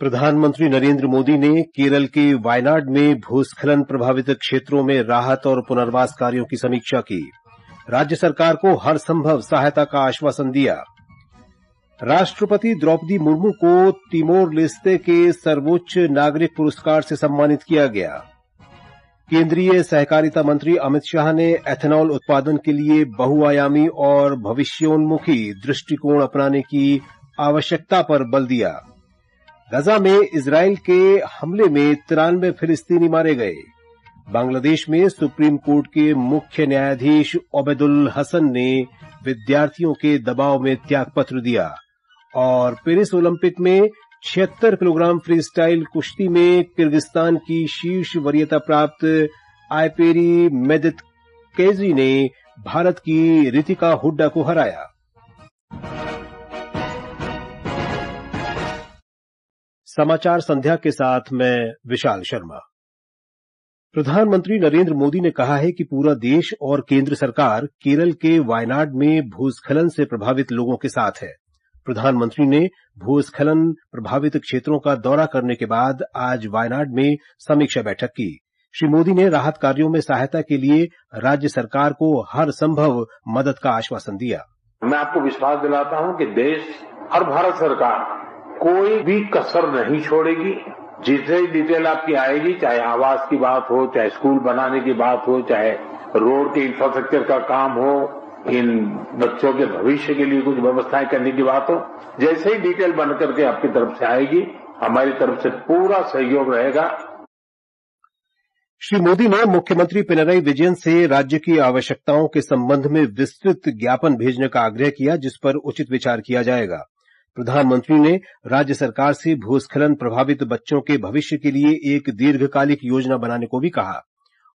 प्रधानमंत्री नरेंद्र मोदी ने केरल के वायनाड में भूस्खलन प्रभावित क्षेत्रों में राहत और पुनर्वास कार्यों की समीक्षा की। राज्य सरकार को हर संभव सहायता का आश्वासन दिया। राष्ट्रपति द्रौपदी मुर्मू को तिमोर लेस्ते के सर्वोच्च नागरिक पुरस्कार से सम्मानित किया गया। केंद्रीय सहकारिता मंत्री अमित शाह ने एथेनॉल उत्पादन के लिए बहुआयामी और भविष्योन्मुखी दृष्टिकोण अपनाने की आवश्यकता पर बल दिया। गजा में इजराइल के हमले में 93 फिलिस्तीनी मारे गए। बांग्लादेश में सुप्रीम कोर्ट के मुख्य न्यायाधीश ओबैदुल हसन ने विद्यार्थियों के दबाव में त्यागपत्र दिया। और पेरिस ओलंपिक में 76 किलोग्राम फ्रीस्टाइल कुश्ती में किर्गिस्तान की शीर्ष वरीयता प्राप्त आयपेरी मेदितकेजी ने भारत की रितिका हुड्डा को हराया। समाचार संध्या के साथ मैं विशाल शर्मा। प्रधानमंत्री नरेंद्र मोदी ने कहा है कि पूरा देश और केंद्र सरकार केरल के वायनाड में भूस्खलन से प्रभावित लोगों के साथ है। प्रधानमंत्री ने भूस्खलन प्रभावित क्षेत्रों का दौरा करने के बाद आज वायनाड में समीक्षा बैठक की। श्री मोदी ने राहत कार्यों में सहायता के लिए राज्य सरकार को हर संभव मदद का आश्वासन दिया। मैं आपको विश्वास दिलाता हूं कि देश और भारत सरकार कोई भी कसर नहीं छोड़ेगी। जितनी डिटेल आपकी आएगी, चाहे आवास की बात हो, चाहे स्कूल बनाने की बात हो, चाहे रोड के इंफ्रास्ट्रक्चर का काम हो, इन बच्चों के भविष्य के लिए कुछ व्यवस्थाएं करने की बात हो, जैसे ही डिटेल बन करके आपकी तरफ से आएगी, हमारी तरफ से पूरा सहयोग रहेगा। श्री मोदी ने मुख्यमंत्री पिनरई विजयन से राज्य की आवश्यकताओं के संबंध में विस्तृत ज्ञापन भेजने का आग्रह किया, जिस पर उचित विचार किया जाएगा। प्रधानमंत्री ने राज्य सरकार से भूस्खलन प्रभावित बच्चों के भविष्य के लिए एक दीर्घकालिक योजना बनाने को भी कहा।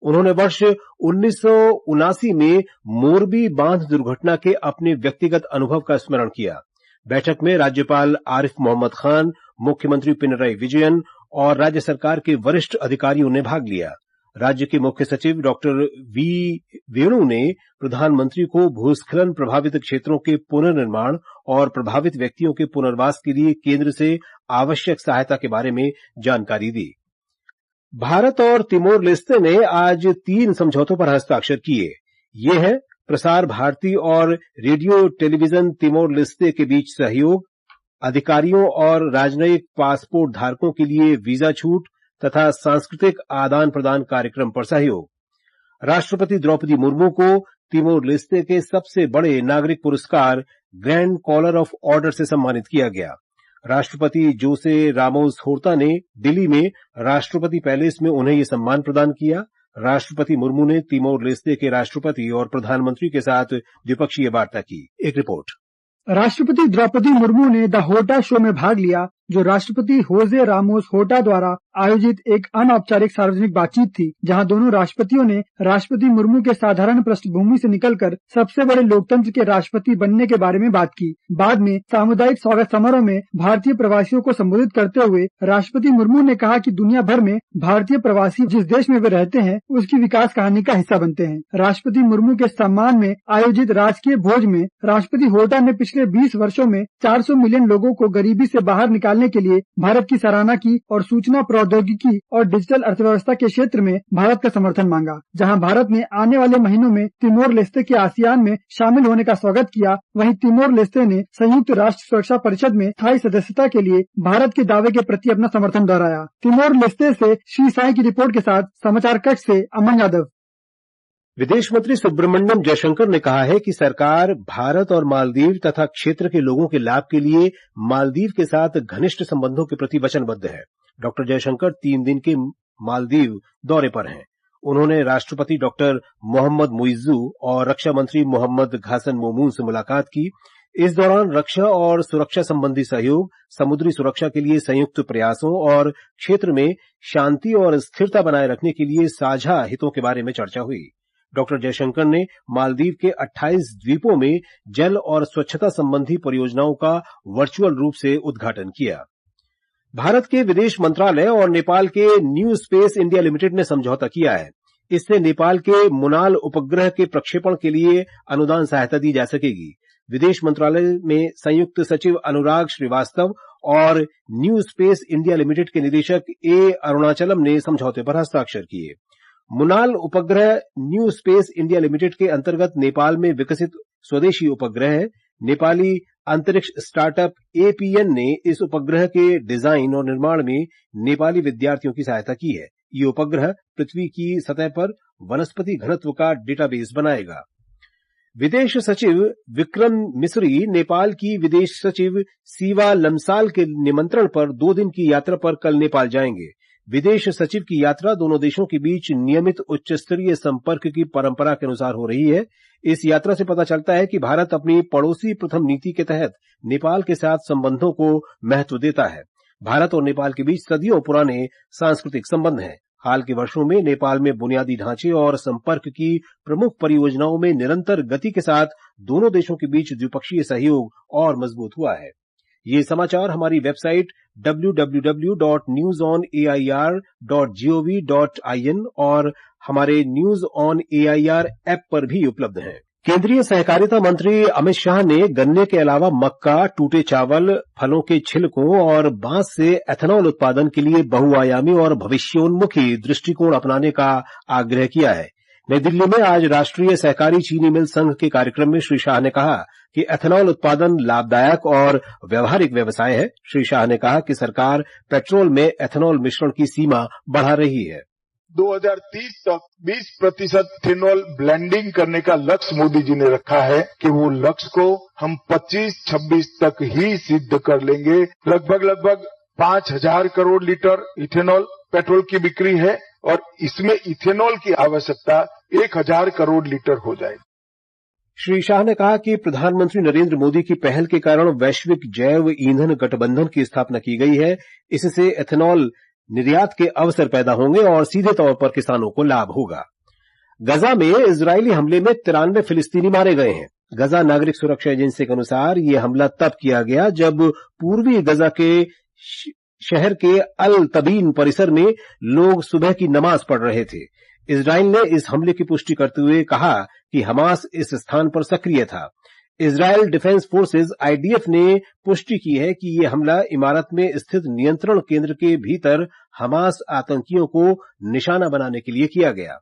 उन्होंने वर्ष 1979 में मोरबी बांध दुर्घटना के अपने व्यक्तिगत अनुभव का स्मरण किया। बैठक में राज्यपाल आरिफ मोहम्मद खान, मुख्यमंत्री पिनरई विजयन और राज्य सरकार के वरिष्ठ अधिकारियों ने भाग लिया। राज्य के मुख्य सचिव डॉक्टर वी वेणु ने प्रधानमंत्री को भूस्खलन प्रभावित क्षेत्रों के पुनर्निर्माण और प्रभावित व्यक्तियों के पुनर्वास के लिए केंद्र से आवश्यक सहायता के बारे में जानकारी दी। भारत और तिमोर लेस्ते ने आज 3 समझौतों पर हस्ताक्षर किए। ये है प्रसार भारती और रेडियो टेलीविजन तिमोर लेस्ते के बीच सहयोग, अधिकारियों और राजनयिक पासपोर्ट धारकों के लिए वीजा छूट तथा सांस्कृतिक आदान प्रदान कार्यक्रम पर सहयोग। राष्ट्रपति द्रौपदी मुर्मू को तिमोर लेस्ते के सबसे बड़े नागरिक पुरस्कार ग्रैंड कॉलर ऑफ ऑर्डर से सम्मानित किया गया। राष्ट्रपति जोसे रामोस होर्ता ने दिल्ली में राष्ट्रपति पैलेस में उन्हें ये सम्मान प्रदान किया। राष्ट्रपति मुर्मू ने तिमोर लेस्ते के राष्ट्रपति और प्रधानमंत्री के साथ द्विपक्षीय वार्ता की। एक रिपोर्ट। राष्ट्रपति द्रौपदी मुर्मू ने द होर्टा शो में भाग लिया, जो राष्ट्रपति होजे रामोस होर्टा द्वारा आयोजित एक अनौपचारिक सार्वजनिक बातचीत थी, जहां दोनों राष्ट्रपतियों ने राष्ट्रपति मुर्मू के साधारण पृष्ठभूमि से निकलकर सबसे बड़े लोकतंत्र के राष्ट्रपति बनने के बारे में बात की। बाद में सामुदायिक स्वागत समारोह में भारतीय प्रवासियों को संबोधित करते हुए राष्ट्रपति मुर्मू ने कहा कि दुनिया भर में भारतीय प्रवासी जिस देश में वे रहते हैं, उसकी विकास कहानी का हिस्सा बनते हैं। राष्ट्रपति मुर्मू के सम्मान में आयोजित राजकीय भोज में राष्ट्रपति होर्टा ने पिछले 20 वर्षों में 400 मिलियन लोगों को गरीबी से बाहर निकालने के लिए भारत की सराहना की और सूचना प्रौद्योगिकी और डिजिटल अर्थव्यवस्था के क्षेत्र में भारत का समर्थन मांगा। जहां भारत ने आने वाले महीनों में तिमोर लेस्ते के आसियान में शामिल होने का स्वागत किया, वहीं तिमोर लेस्ते ने संयुक्त राष्ट्र सुरक्षा परिषद में स्थायी सदस्यता के लिए भारत के दावे के प्रति अपना समर्थन दोहराया। तिमोर लेस्ते से श्री साई की रिपोर्ट के साथ समाचार कक्ष से अमन यादव। विदेश मंत्री सुब्रमण्यम जयशंकर ने कहा है कि सरकार भारत और मालदीव तथा क्षेत्र के लोगों के लाभ के लिए मालदीव के साथ घनिष्ठ संबंधों के प्रति वचनबद्ध है। डॉक्टर जयशंकर 3 दिन के मालदीव दौरे पर हैं। उन्होंने राष्ट्रपति डॉक्टर मोहम्मद मुइज्जू और रक्षा मंत्री मोहम्मद घासन मोमून से मुलाकात की। इस दौरान रक्षा और सुरक्षा संबंधी सहयोग, समुद्री सुरक्षा के लिए संयुक्त प्रयासों और क्षेत्र में शांति और स्थिरता बनाए रखने के लिए साझा हितों के बारे में चर्चा हुई। डॉक्टर जयशंकर ने मालदीव के 28 द्वीपों में जल और स्वच्छता संबंधी परियोजनाओं का वर्चुअल रूप से उद्घाटन किया। भारत के विदेश मंत्रालय और नेपाल के न्यू स्पेस इंडिया लिमिटेड ने समझौता किया है। इससे नेपाल के मुनाल उपग्रह के प्रक्षेपण के लिए अनुदान सहायता दी जा सकेगी। विदेश मंत्रालय में संयुक्त सचिव अनुराग श्रीवास्तव और न्यू स्पेस इंडिया लिमिटेड के निदेशक ए अरुणाचलम ने समझौते पर हस्ताक्षर किए। मुनाल उपग्रह न्यू स्पेस इंडिया लिमिटेड के अंतर्गत नेपाल में विकसित स्वदेशी उपग्रह है। नेपाली अंतरिक्ष स्टार्टअप एपीएन ने इस उपग्रह के डिजाइन और निर्माण में नेपाली विद्यार्थियों की सहायता की है। ये उपग्रह पृथ्वी की सतह पर वनस्पति घनत्व का डेटाबेस बनाएगा। विदेश सचिव विक्रम मिस्री नेपाल की विदेश सचिव सीवा लम्साल के निमंत्रण पर 2 दिन की यात्रा पर कल नेपाल जाएंगे। विदेश सचिव की यात्रा दोनों देशों के बीच नियमित उच्च स्तरीय संपर्क की परंपरा के अनुसार हो रही है। इस यात्रा से पता चलता है कि भारत अपनी पड़ोसी प्रथम नीति के तहत नेपाल के साथ संबंधों को महत्व देता है। भारत और नेपाल के बीच सदियों पुराने सांस्कृतिक संबंध हैं। हाल के वर्षों में नेपाल में बुनियादी ढांचे और संपर्क की प्रमुख परियोजनाओं में निरंतर गति के साथ दोनों देशों के बीच द्विपक्षीय सहयोग और मजबूत हुआ है। ये समाचार हमारी वेबसाइट www.newsonair.gov.in और हमारे न्यूज ऑन एआईआर ऐप पर भी उपलब्ध हैं। केंद्रीय सहकारिता मंत्री अमित शाह ने गन्ने के अलावा मक्का, टूटे चावल, फलों के छिलकों और बांस से एथेनॉल उत्पादन के लिए बहुआयामी और भविष्योन्मुखी दृष्टिकोण अपनाने का आग्रह किया है। नई दिल्ली में आज राष्ट्रीय सहकारी चीनी मिल संघ के कार्यक्रम में श्री शाह ने कहा कि एथेनॉल उत्पादन लाभदायक और व्यवहारिक व्यवसाय है। श्री शाह ने कहा कि सरकार पेट्रोल में एथेनॉल मिश्रण की सीमा बढ़ा रही है। 2030 तक 20% इथेनॉल ब्लेंडिंग करने का लक्ष्य मोदी जी ने रखा है कि वो लक्ष्य को हम 25-26 तक ही सिद्ध कर लेंगे। लगभग 5,000 करोड़ लीटर इथेनॉल पेट्रोल की बिक्री है और इसमें इथेनॉल की आवश्यकता 1,000 करोड़ लीटर हो जाएगी। श्री शाह ने कहा कि प्रधानमंत्री नरेंद्र मोदी की पहल के कारण वैश्विक जैव ईंधन गठबंधन की स्थापना की गई है। इससे एथेनॉल निर्यात के अवसर पैदा होंगे और सीधे तौर पर किसानों को लाभ होगा। गजा में इजरायली हमले में 93 फिलिस्तीनी मारे गए हैं। गजा नागरिक सुरक्षा एजेंसी के अनुसार यह हमला तब किया गया जब पूर्वी गजा के शहर के अल तबीन परिसर में लोग सुबह की नमाज पढ़ रहे थे। इजराइल ने इस हमले की पुष्टि करते हुए कहा कि हमास इस स्थान पर सक्रिय था। इजराइल डिफेंस फोर्सेज आईडीएफ ने पुष्टि की है कि यह हमला इमारत में स्थित नियंत्रण केंद्र के भीतर हमास आतंकियों को निशाना बनाने के लिए किया गया।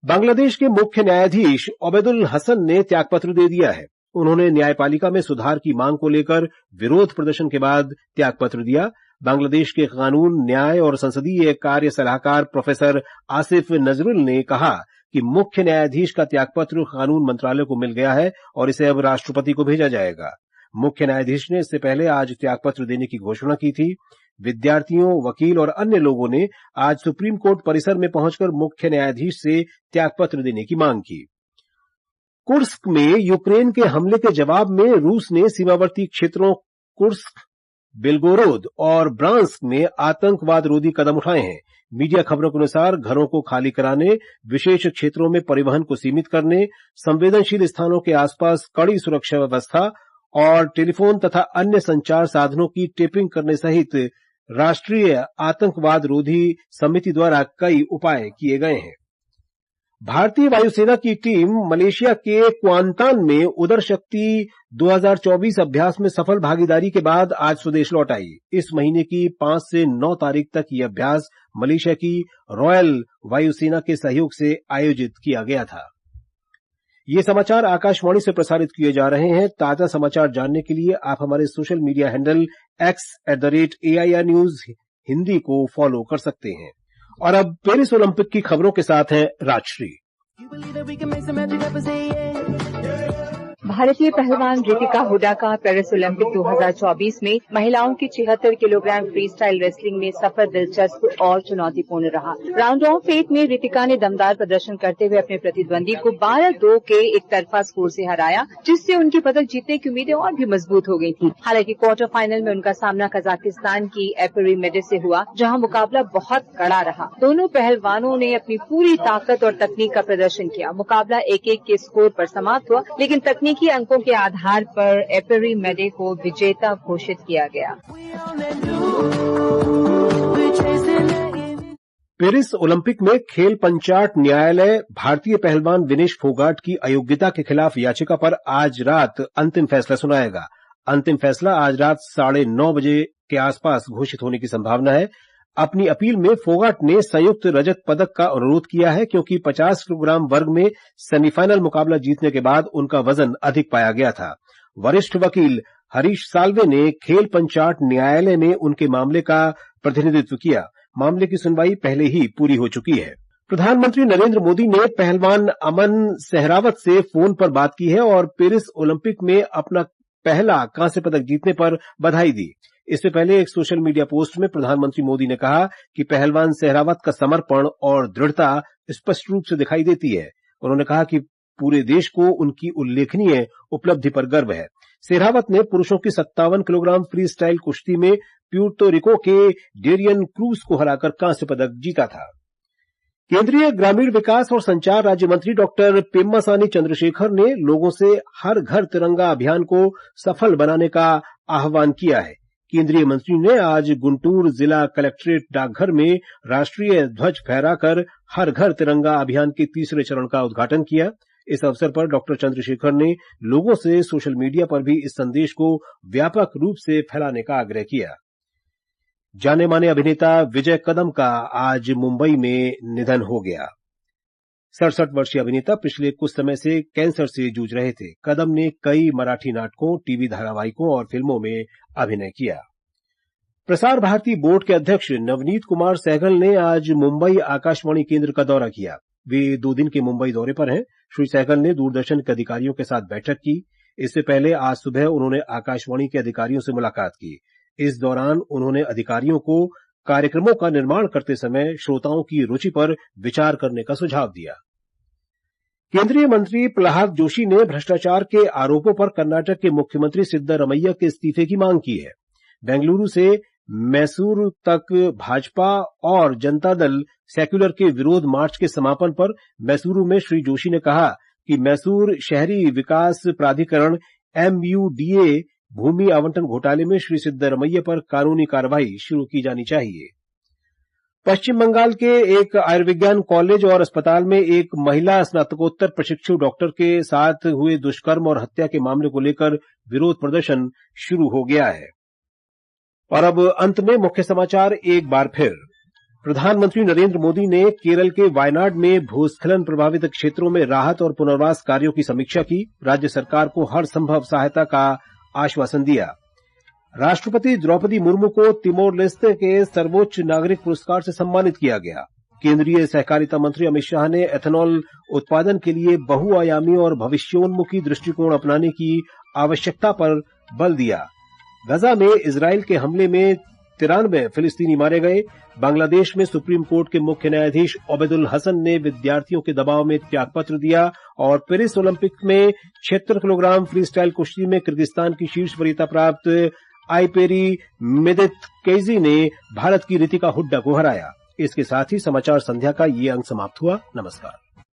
बांग्लादेश के मुख्य न्यायाधीश ओबेदुल हसन ने त्यागपत्र दे दिया है। उन्होंने न्यायपालिका में सुधार की मांग को लेकर विरोध प्रदर्शन के बाद त्यागपत्र दिया। बांग्लादेश के कानून, न्याय और संसदीय कार्य सलाहकार प्रोफेसर आसिफ नजरुल ने कहा कि मुख्य न्यायाधीश का त्यागपत्र कानून मंत्रालय को मिल गया है और इसे अब राष्ट्रपति को भेजा जाएगा। मुख्य न्यायाधीश ने इससे पहले आज त्यागपत्र देने की घोषणा की थी। विद्यार्थियों, वकील और अन्य लोगों ने आज सुप्रीम कोर्ट परिसर में पहुंचकर मुख्य न्यायाधीश से त्यागपत्र देने की मांग की। कुर्स्क में यूक्रेन के हमले के जवाब में रूस ने सीमावर्ती क्षेत्रों कुर्स्क, बेलगोरोद और ब्रांस्क में आतंकवाद रोधी कदम उठाए हैं। मीडिया खबरों के अनुसार घरों को खाली कराने, विशेष क्षेत्रों में परिवहन को सीमित करने, संवेदनशील स्थानों के आसपास कड़ी सुरक्षा व्यवस्था और टेलीफोन तथा अन्य संचार साधनों की टेपिंग करने सहित राष्ट्रीय आतंकवाद रोधी समिति द्वारा कई उपाय किए गए हैं। भारतीय वायुसेना की टीम मलेशिया के क्वांतान में उदर शक्ति 2024 अभ्यास में सफल भागीदारी के बाद आज स्वदेश लौट आई। इस महीने की 5 से 9 तारीख तक यह अभ्यास मलेशिया की रॉयल वायुसेना के सहयोग से आयोजित किया गया था। ये समाचार आकाशवाणी से प्रसारित किए जा रहे हैं। ताजा समाचार जानने के लिए आप हमारे social media handle @AIR News Hindi को फॉलो कर सकते हैं। और अब पेरिस ओलंपिक की खबरों के साथ हैं राजश्री। भारतीय पहलवान रितिका हुडा का पेरिस ओलंपिक 2024 में महिलाओं की 76 किलोग्राम फ्री स्टाइल रेसलिंग में सफर दिलचस्प और चुनौतीपूर्ण रहा। राउंड ऑफ 8 में रितिका ने दमदार प्रदर्शन करते हुए अपने प्रतिद्वंदी को 12-2 के एक तरफा स्कोर से हराया, जिससे उनकी पदक जीतने की उम्मीदें और भी मजबूत हो गई थी। हालांकि क्वार्टर फाइनल में उनका सामना कजाकिस्तान की एपेरीमेडे से हुआ, जहां मुकाबला बहुत कड़ा रहा। दोनों पहलवानों ने अपनी पूरी ताकत और तकनीक का प्रदर्शन किया। मुकाबला 1-1 के स्कोर पर समाप्त हुआ, लेकिन तकनीकी अंकों के आधार पर एपेरीमेडे को विजेता घोषित किया गया। पेरिस ओलंपिक में खेल पंचायत न्यायालय भारतीय पहलवान विनेश फोगाट की अयोग्यता के खिलाफ याचिका पर आज रात अंतिम फैसला सुनाएगा। अंतिम फैसला आज रात 9:30 बजे के आसपास घोषित होने की संभावना है। अपनी अपील में फोगाट ने संयुक्त रजत पदक का अनुरोध किया है क्योंकि 50 किलोग्राम वर्ग में सेमीफाइनल मुकाबला जीतने के बाद उनका वजन अधिक पाया गया था। वरिष्ठ वकील हरीश साल्वे ने खेल पंचायत न्यायालय में उनके मामले का प्रतिनिधित्व किया। मामले की सुनवाई पहले ही पूरी हो चुकी है। प्रधानमंत्री नरेंद्र मोदी ने पहलवान अमन सहरावत से फोन पर बात की है और पेरिस ओलंपिक में अपना पहला कांस्य पदक जीतने पर बधाई दी। इससे पहले एक सोशल मीडिया पोस्ट में प्रधानमंत्री मोदी ने कहा कि पहलवान सहरावत का समर्पण और दृढ़ता स्पष्ट रूप से दिखाई देती है। उन्होंने कहा कि पूरे देश को उनकी उल्लेखनीय उपलब्धि पर गर्व है। सहरावत ने पुरुषों की 57 किलोग्राम फ्री स्टाइल कुश्ती में प्यूर्तो रिको के डेरियन क्रूज को हराकर कांस्य पदक जीता था। केंद्रीय ग्रामीण विकास और संचार राज्य मंत्री डॉक्टर पेम्मासानी चंद्रशेखर ने लोगों से हर घर तिरंगा अभियान को सफल बनाने का आह्वान किया है। केंद्रीय मंत्री ने आज गुंटूर जिला कलेक्ट्रेट डाकघर में राष्ट्रीय ध्वज फहराकर हर घर तिरंगा अभियान के तीसरे चरण का उद्घाटन किया। इस अवसर पर डॉक्टर चंद्रशेखर ने लोगों से सोशल मीडिया पर भी इस संदेश को व्यापक रूप से फैलाने का आग्रह किया। जाने माने अभिनेता विजय कदम का आज मुंबई में निधन हो गया। 67 वर्षीय अभिनेता पिछले कुछ समय से कैंसर से जूझ रहे थे। कदम ने कई मराठी नाटकों, टीवी धारावाहिकों और फिल्मों में अभिनय किया। प्रसार भारती बोर्ड के अध्यक्ष नवनीत कुमार सहगल ने आज मुंबई आकाशवाणी केंद्र का दौरा किया। वे 2 दिन के मुंबई दौरे पर हैं। श्री सहगल ने दूरदर्शन के अधिकारियों के साथ बैठक की। इससे पहले आज सुबह उन्होंने आकाशवाणी के अधिकारियों से मुलाकात की। इस दौरान उन्होंने अधिकारियों को कार्यक्रमों का निर्माण करते समय श्रोताओं की रुचि पर विचार करने का सुझाव दिया। केंद्रीय मंत्री प्रहलाद जोशी ने भ्रष्टाचार के आरोपों पर कर्नाटक के मुख्यमंत्री सिद्धरमैया के इस्तीफे की मांग की है। बेंगलुरु से मैसूर तक भाजपा और जनता दल सेक्युलर के विरोध मार्च के समापन पर मैसूरू में श्री जोशी ने कहा कि मैसूर शहरी विकास प्राधिकरण MUDA भूमि आवंटन घोटाले में श्री सिद्धरमैया पर कानूनी कार्रवाई शुरू की जानी चाहिए। पश्चिम बंगाल के एक आयुर्विज्ञान कॉलेज और अस्पताल में एक महिला स्नातकोत्तर प्रशिक्षु डॉक्टर के साथ हुए दुष्कर्म और हत्या के मामले को लेकर विरोध प्रदर्शन शुरू हो गया है। और अब अंत में मुख्य समाचार एक बार फिर। प्रधानमंत्री नरेंद्र मोदी ने केरल के वायनाड में भूस्खलन प्रभावित क्षेत्रों में राहत और पुनर्वास कार्यों की समीक्षा की। राज्य सरकार को हर संभव सहायता का आश्वासन दिया। राष्ट्रपति द्रौपदी मुर्मू को तिमोर लेस्ते के सर्वोच्च नागरिक पुरस्कार से सम्मानित किया गया। केंद्रीय सहकारिता मंत्री अमित शाह ने एथेनॉल उत्पादन के लिए बहुआयामी और भविष्योन्मुखी दृष्टिकोण अपनाने की आवश्यकता पर बल दिया। गजा में इजरायल के हमले में 93 फिलिस्तीनी मारे गए। बांग्लादेश में सुप्रीम कोर्ट के मुख्य न्यायाधीश ओबेदुल हसन ने विद्यार्थियों के दबाव में त्यागपत्र दिया। और पेरिस ओलंपिक में 76 किलोग्राम फ्री स्टाइल कुश्ती में किर्गिस्तान की शीर्ष वरीयता प्राप्त आइपेरी मेदेतकेजी ने भारत की रितिका हुड्डा को हराया। इसके साथ ही समाचार संध्या का ये अंक समाप्त हुआ। नमस्कार।